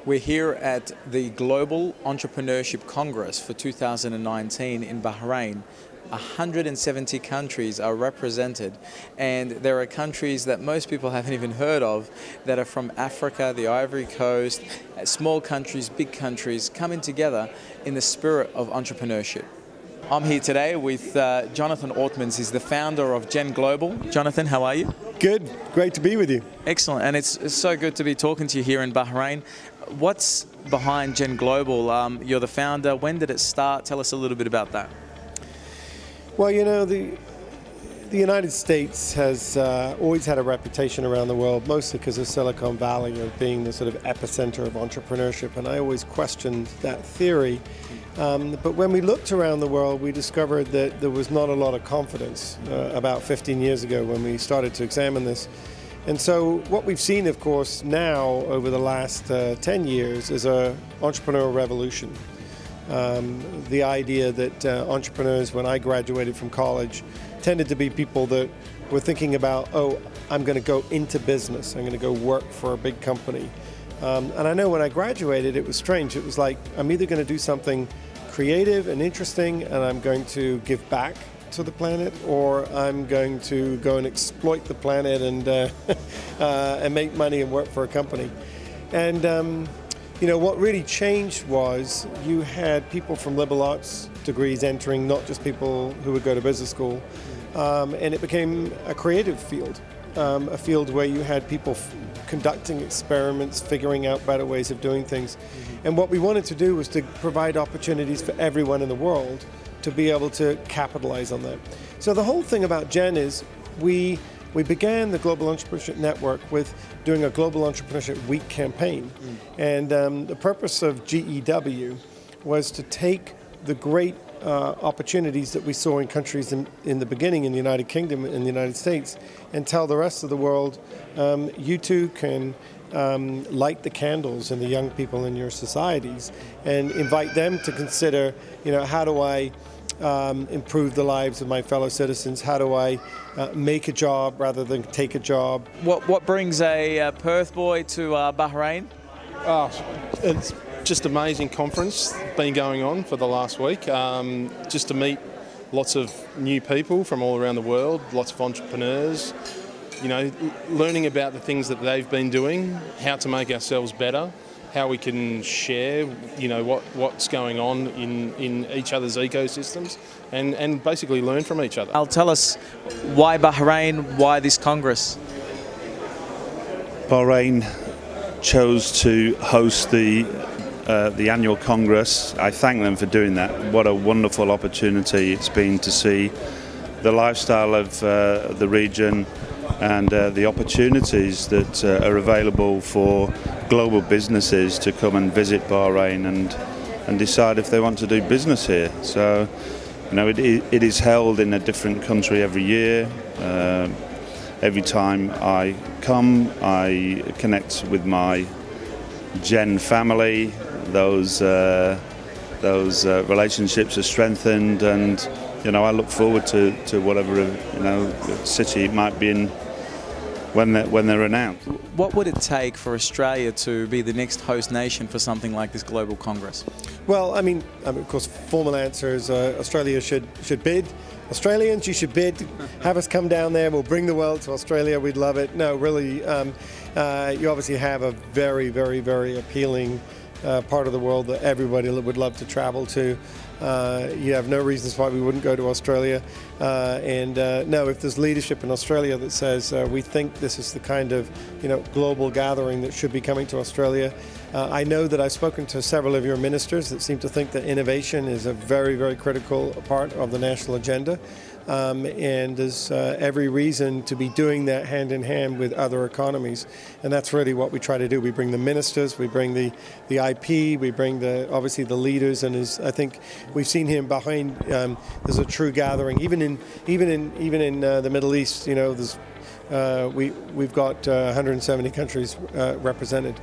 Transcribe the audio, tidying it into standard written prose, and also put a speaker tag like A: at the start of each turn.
A: We're here at the Global Entrepreneurship Congress for 2019 in Bahrain. 170 countries are represented, and there are countries that most people haven't even heard of that are from Africa, the Ivory Coast, small countries, big countries coming together in the spirit of entrepreneurship. I'm here today with Jonathan Ortmans. He's the founder of Gen Global. Jonathan, how are you?
B: Good. Great to be with you.
A: Excellent. And it's so good to be talking to you here in Bahrain. What's behind Gen Global? You're the founder. When did it start? Tell us a little bit about that.
B: Well, you know, the United States has always had a reputation around the world, mostly because of Silicon Valley, of being the sort of epicenter of entrepreneurship. And I always questioned that theory. But when we looked around the world, we discovered that there was not a lot of confidence about 15 years ago when we started to examine this. And so what we've seen, of course, now over the last 10 years is an entrepreneurial revolution. The idea that entrepreneurs, when I graduated from college, tended to be people that were thinking about, oh, I'm going to go into business, I'm going to go work for a big company. And I know when I graduated, it was strange. It was like, I'm either going to do something creative and interesting, and I'm going to give back to the planet, or I'm going to go and exploit the planet and make money and work for a company. And you know, what really changed was you had people from liberal arts degrees entering, not just people who would go to business school, and it became a creative field, a field where you had people conducting experiments, figuring out better ways of doing things. And what we wanted to do was to provide opportunities for everyone in the world to be able to capitalize on that. So the whole thing about Gen is we began the Global Entrepreneurship Network with doing a Global Entrepreneurship Week campaign. And the purpose of GEW was to take the great opportunities that we saw in countries in the beginning in the United Kingdom and the United States and tell the rest of the world, you too can light the candles in the young people in your societies and invite them to consider, you know, how do I improve the lives of my fellow citizens? How do I make a job rather than take a job?
A: What brings a Perth boy to Bahrain?
C: It's just amazing conference been going on for the last week. Just to meet lots of new people from all around the world, lots of entrepreneurs. You know, learning about the things that they've been doing, how to make ourselves better, how we can share, you know, what's going on in each other's ecosystems, and basically learn from each other.
A: Tell us why Bahrain, why this Congress?
D: Bahrain chose to host the annual Congress. I thank them for doing that. What a wonderful opportunity it's been to see the lifestyle of the region and the opportunities that are available for global businesses to come and visit Bahrain and decide if they want to do business here. So, you know, it is held in a different country every year. Every time I come, I connect with my Gen family. Those relationships are strengthened, and you know, I look forward to whatever, you know, city it might be in when they're announced.
A: What would it take for Australia to be the next host nation for something like this Global Congress?
B: Well, I mean, of course, formal answer is Australia should bid. Australians, you should bid. Have us come down there. We'll bring the world to Australia. We'd love it. No, really, you obviously have a very, very, very appealing part of the world that everybody would love to travel to. You have no reasons why we wouldn't go to Australia. No, if there's leadership in Australia that says we think this is the kind of, you know, global gathering that should be coming to Australia. I know that I've spoken to several of your ministers that seem to think that innovation is a very, very critical part of the national agenda. And there's every reason to be doing that hand in hand with other economies, and that's really what we try to do. We bring the ministers, we bring the IP, we bring obviously the leaders, and I think we've seen here in Bahrain. There's a true gathering, even in the Middle East. You know, we've got 170 countries represented.